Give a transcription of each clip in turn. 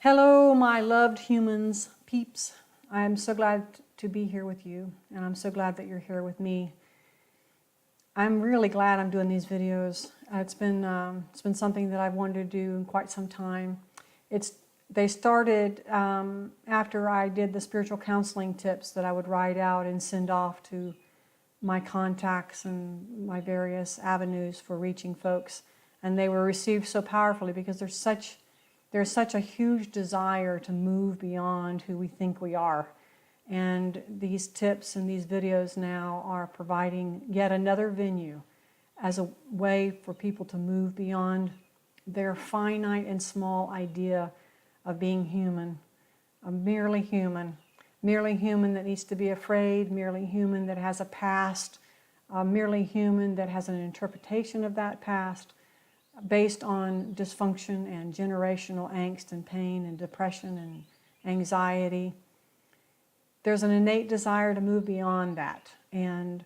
Hello, my loved humans, peeps. I'm so glad to be here with you, and I'm so glad that you're here with me. I'm really glad I'm doing these videos. It's been something that I've wanted to do in quite some time. They started after I did the spiritual counseling tips that I would write out and send off to my contacts and my various avenues for reaching folks, and they were received so powerfully because there's such a huge desire to move beyond who we think we are. And these tips and these videos now are providing yet another venue as a way for people to move beyond their finite and small idea of being human, merely human that needs to be afraid, merely human that has a past, merely human that has an interpretation of that past, based on dysfunction and generational angst and pain and depression and anxiety. There's an innate desire to move beyond that, and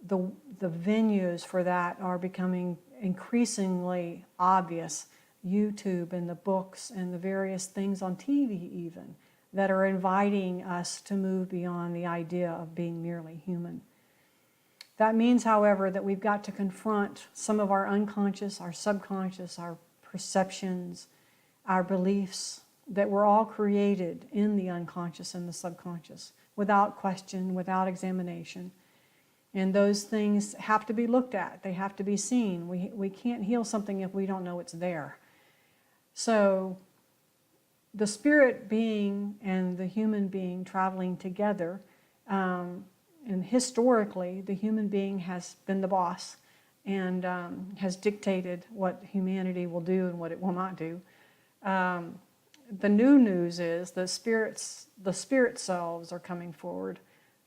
the venues for that are becoming increasingly obvious. YouTube and the books and the various things on TV even that are inviting us to move beyond the idea of being merely human. That means, however, that we've got to confront some of our unconscious, our subconscious, our perceptions, our beliefs that were all created in the unconscious and the subconscious, without question, without examination. And those things have to be looked at. They have to be seen. We can't heal something if we don't know it's there. So the spirit being and the human being traveling together, and historically, the human being has been the boss and has dictated what humanity will do and what it will not do. The new news is the spirit selves are coming forward.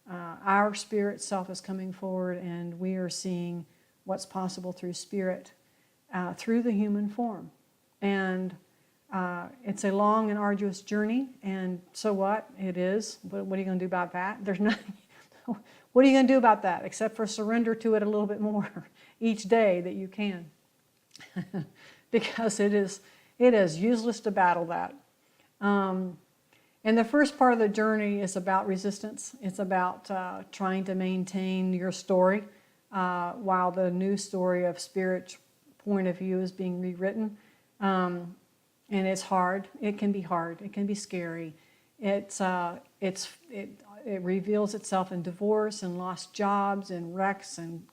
Our spirit self is coming forward, and we are seeing what's possible through spirit, through the human form. And it's a long and arduous journey, and so what? It is. But what are you going to do about that? There's nothing. What are you going to do about that except for surrender to it a little bit more each day that you can? Because it is useless to battle that. And the first part of the journey is about resistance. It's about trying to maintain your story while the new story of spirit point of view is being rewritten. And it's hard. It can be hard. It can be scary. It reveals itself in divorce and lost jobs and wrecks and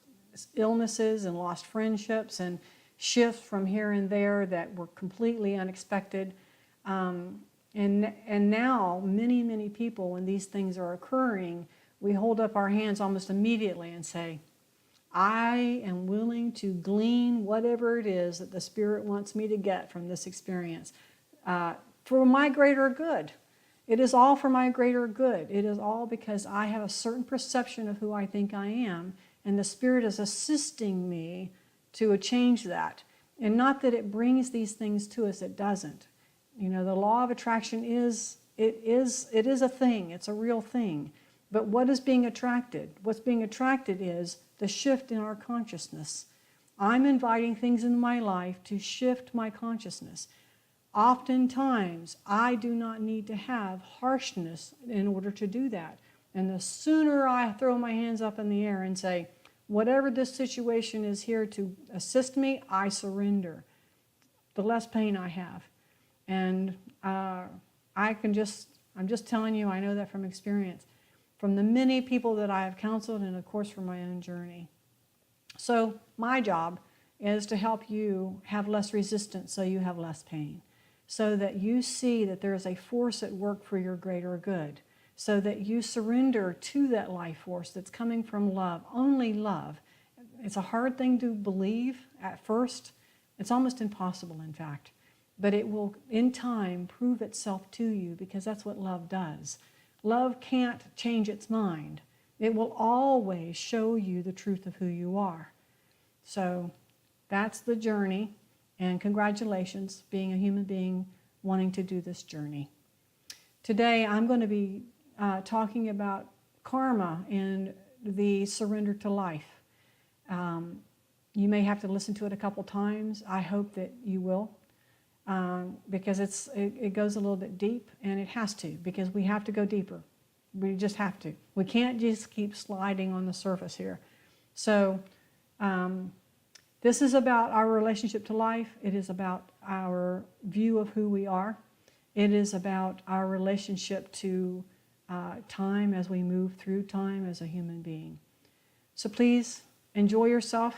illnesses and lost friendships and shifts from here and there that were completely unexpected. And now many people, when these things are occurring, we hold up our hands almost immediately and say, I am willing to glean whatever it is that the Spirit wants me to get from this experience for my greater good. It is all for my greater good. It is all because I have a certain perception of who I think I am, and the Spirit is assisting me to change that. And not that it brings these things to us, it doesn't. You know, the law of attraction is a thing, it's a real thing. But what is being attracted? What's being attracted is the shift in our consciousness. I'm inviting things in my life to shift my consciousness. Oftentimes, I do not need to have harshness in order to do that. And the sooner I throw my hands up in the air and say, whatever this situation is here to assist me, I surrender, the less pain I have. And I'm just telling you, I know that from experience, from the many people that I have counseled, and of course from my own journey. So my job is to help you have less resistance so you have less pain, so that you see that there is a force at work for your greater good, so that you surrender to that life force that's coming from love, only love. It's a hard thing to believe at first. It's almost impossible, in fact. But it will, in time, prove itself to you, because that's what love does. Love can't change its mind. It will always show you the truth of who you are. So that's the journey. And congratulations, being a human being wanting to do this journey. Today, I'm going to be talking about karma and the surrender to life. You may have to listen to it a couple times. I hope that you will. because it goes a little bit deep, and it has to, because we have to go deeper. We just have to. We can't just keep sliding on the surface here. So this is about our relationship to life. It is about our view of who we are. It is about our relationship to time as we move through time as a human being. So please enjoy yourself.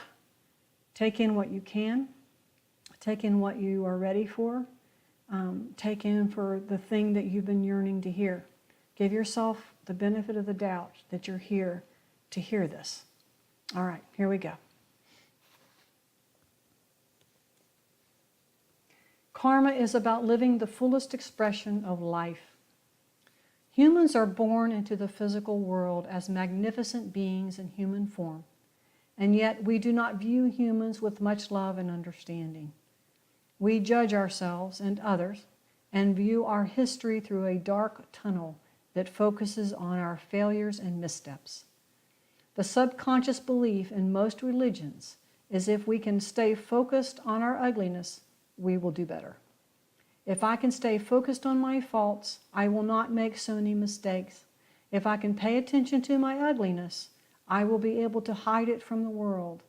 Take in what you can. Take in what you are ready for. Take in for the thing that you've been yearning to hear. Give yourself the benefit of the doubt that you're here to hear this. All right, here we go. Karma is about living the fullest expression of life. Humans are born into the physical world as magnificent beings in human form, and yet we do not view humans with much love and understanding. We judge ourselves and others and view our history through a dark tunnel that focuses on our failures and missteps. The subconscious belief in most religions is if we can stay focused on our ugliness, we will do better. If I can stay focused on my faults, I will not make so many mistakes. If I can pay attention to my ugliness, I will be able to hide it from the world.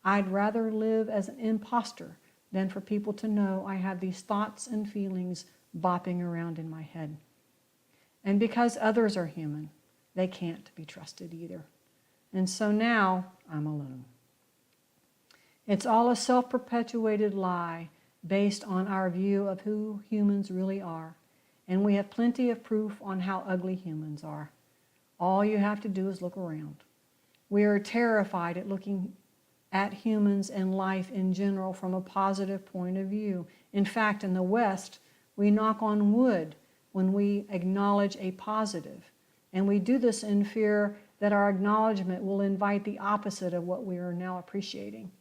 I'd rather live as an imposter than for people to know I have these thoughts and feelings bopping around in my head. And because others are human, they can't be trusted either. And so now I'm alone. It's all a self-perpetuated lie based on our view of who humans really are, and we have plenty of proof on how ugly humans are. All you have to do is look around. We are terrified at looking at humans and life in general from a positive point of view. In fact, in the West, we knock on wood when we acknowledge a positive, and we do this in fear that our acknowledgement will invite the opposite of what we are now appreciating.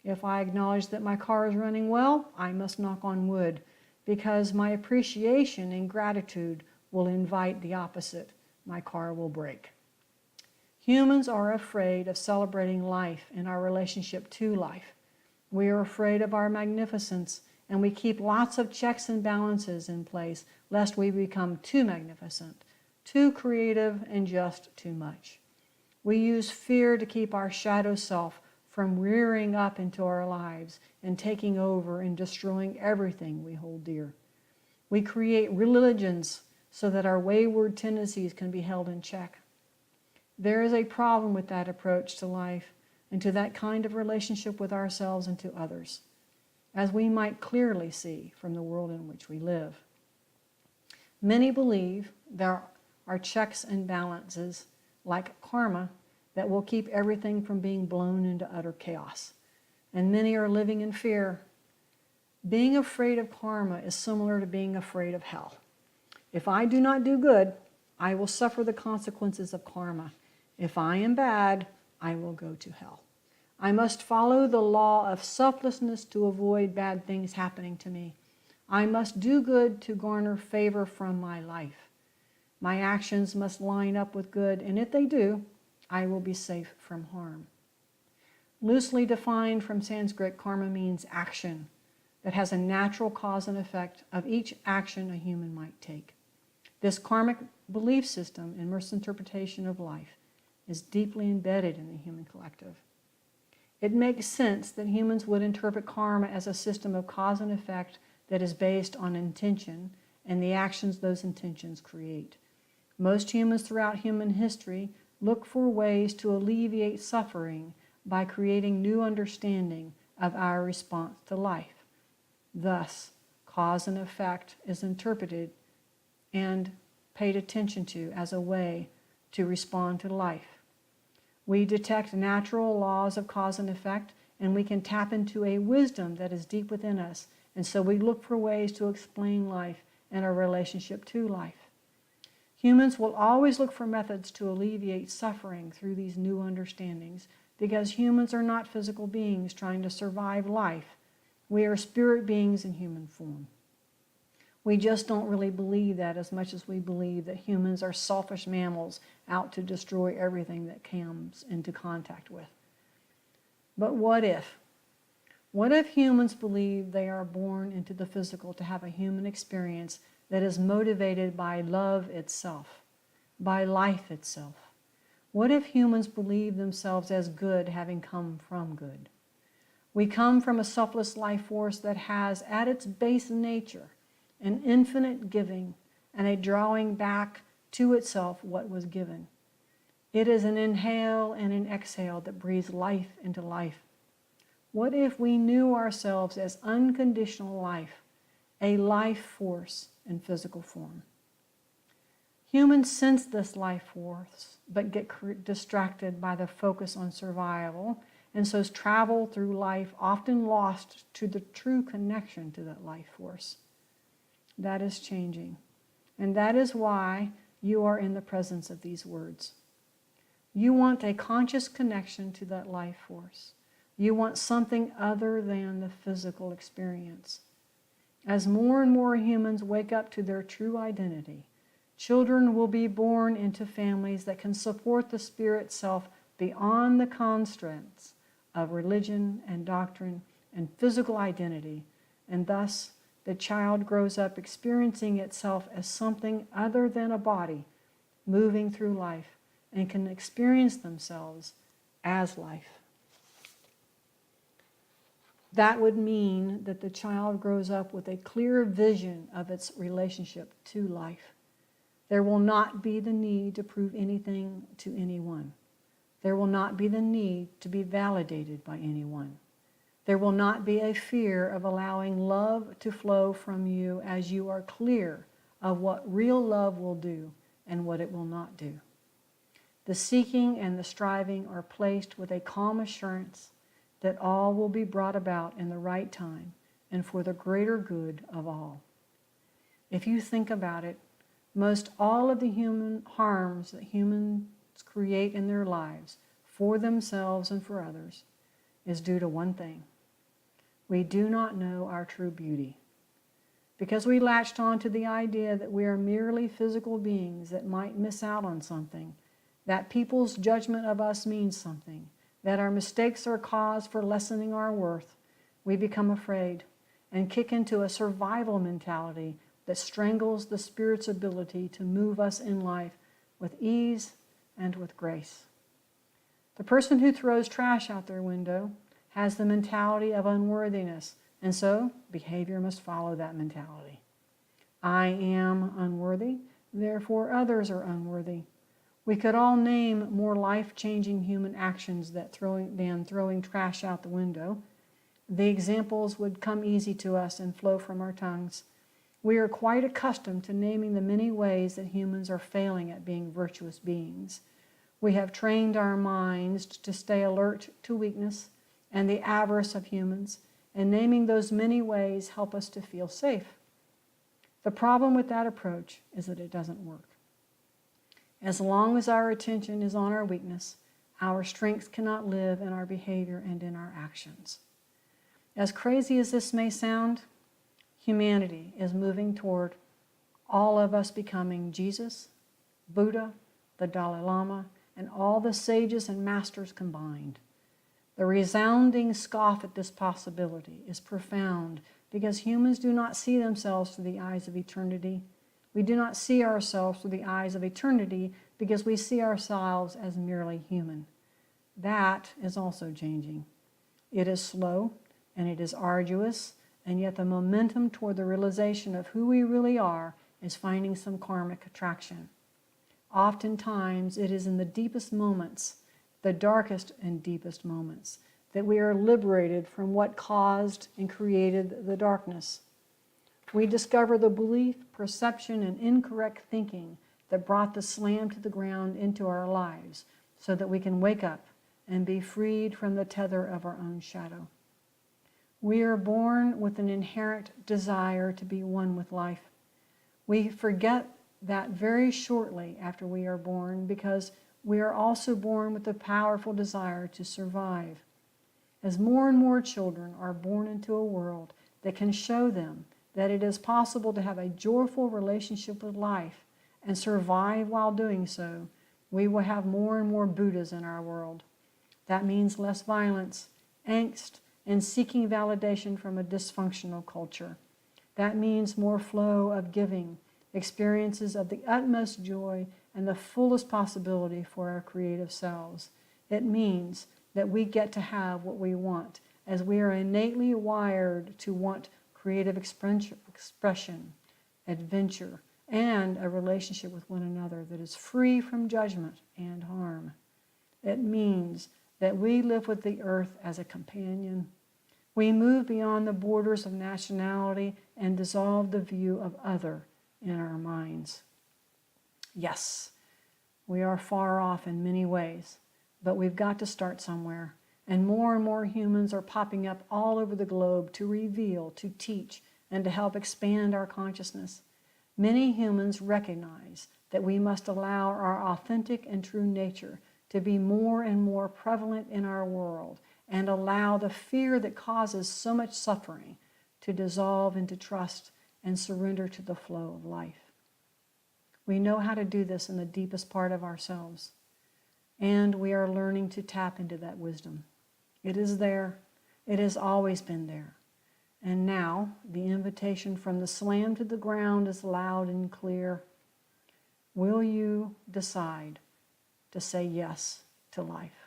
If I acknowledge that my car is running well, I must knock on wood, because my appreciation and gratitude will invite the opposite. My car will break. Humans are afraid of celebrating life and our relationship to life. We are afraid of our magnificence, and we keep lots of checks and balances in place, lest we become too magnificent, too creative, and just too much. We use fear to keep our shadow self from rearing up into our lives and taking over and destroying everything we hold dear. We create religions so that our wayward tendencies can be held in check. There is a problem with that approach to life and to that kind of relationship with ourselves and to others, as we might clearly see from the world in which we live. Many believe there are checks and balances, like karma, that will keep everything from being blown into utter chaos. And many are living in fear. Being afraid of karma is similar to being afraid of hell. If I do not do good, I will suffer the consequences of karma. If I am bad, I will go to hell. I must follow the law of selflessness to avoid bad things happening to me. I must do good to garner favor from my life. My actions must line up with good, and if they do, I will be safe from harm. Loosely defined from Sanskrit, karma means action that has a natural cause and effect of each action a human might take. This karmic belief system and misinterpretation of life is deeply embedded in the human collective. It makes sense that humans would interpret karma as a system of cause and effect that is based on intention and the actions those intentions create. Most humans throughout human history look for ways to alleviate suffering by creating new understanding of our response to life. Thus, cause and effect is interpreted and paid attention to as a way to respond to life. We detect natural laws of cause and effect, and we can tap into a wisdom that is deep within us, and so we look for ways to explain life and our relationship to life. Humans will always look for methods to alleviate suffering through these new understandings, because humans are not physical beings trying to survive life. We are spirit beings in human form. We just don't really believe that as much as we believe that humans are selfish mammals out to destroy everything that comes into contact with. But what if? What if humans believe they are born into the physical to have a human experience that is motivated by love itself, by life itself? What if humans believe themselves as good, having come from good? We come from a selfless life force that has at its base nature an infinite giving and a drawing back to itself what was given. It is an inhale and an exhale that breathes life into life. What if we knew ourselves as unconditional life, a life force in physical form? Humans sense this life force, but get distracted by the focus on survival, and so travel through life often lost to the true connection to that life force. That is changing, and that is why you are in the presence of these words. You want a conscious connection to that life force. You want something other than the physical experience. As more and more humans wake up to their true identity, children will be born into families that can support the spirit self beyond the constraints of religion and doctrine and physical identity, and thus the child grows up experiencing itself as something other than a body moving through life and can experience themselves as life. That would mean that the child grows up with a clear vision of its relationship to life. There will not be the need to prove anything to anyone. There will not be the need to be validated by anyone. There will not be a fear of allowing love to flow from you as you are clear of what real love will do and what it will not do. The seeking and the striving are placed with a calm assurance that all will be brought about in the right time and for the greater good of all. If you think about it, most all of the human harms that humans create in their lives for themselves and for others is due to one thing. We do not know our true beauty. Because we latched on to the idea that we are merely physical beings that might miss out on something, that people's judgment of us means something, that our mistakes are cause for lessening our worth, we become afraid and kick into a survival mentality that strangles the Spirit's ability to move us in life with ease and with grace. The person who throws trash out their window has the mentality of unworthiness, and so behavior must follow that mentality. I am unworthy, therefore others are unworthy. We could all name more life-changing human actions than throwing trash out the window. The examples would come easy to us and flow from our tongues. We are quite accustomed to naming the many ways that humans are failing at being virtuous beings. We have trained our minds to stay alert to weakness and the avarice of humans, and naming those many ways help us to feel safe. The problem with that approach is that it doesn't work. As long as our attention is on our weakness, our strength cannot live in our behavior and in our actions. As crazy as this may sound, humanity is moving toward all of us becoming Jesus, Buddha, the Dalai Lama, and all the sages and masters combined. The resounding scoff at this possibility is profound because humans do not see themselves through the eyes of eternity. We do not see ourselves through the eyes of eternity because we see ourselves as merely human. That is also changing. It is slow and it is arduous, and yet the momentum toward the realization of who we really are is finding some karmic attraction. Oftentimes, it is in the deepest moments, the darkest and deepest moments, that we are liberated from what caused and created the darkness. We discover the belief, perception, and incorrect thinking that brought the slam to the ground into our lives so that we can wake up and be freed from the tether of our own shadow. We are born with an inherent desire to be one with life. We forget that very shortly after we are born because we are also born with a powerful desire to survive. As more and more children are born into a world that can show them that it is possible to have a joyful relationship with life and survive while doing so, we will have more and more Buddhas in our world. That means less violence, angst, and seeking validation from a dysfunctional culture. That means more flow of giving, experiences of the utmost joy and the fullest possibility for our creative selves. It means that we get to have what we want, as we are innately wired to want creative expression, adventure, and a relationship with one another that is free from judgment and harm. It means that we live with the earth as a companion. We move beyond the borders of nationality and dissolve the view of other in our minds. Yes, we are far off in many ways, but we've got to start somewhere. And more humans are popping up all over the globe to reveal, to teach, and to help expand our consciousness. Many humans recognize that we must allow our authentic and true nature to be more and more prevalent in our world, and allow the fear that causes so much suffering to dissolve into trust and surrender to the flow of life. We know how to do this in the deepest part of ourselves, and we are learning to tap into that wisdom. It is there. It has always been there. And now the invitation from the slam to the ground is loud and clear. Will you decide to say yes to life?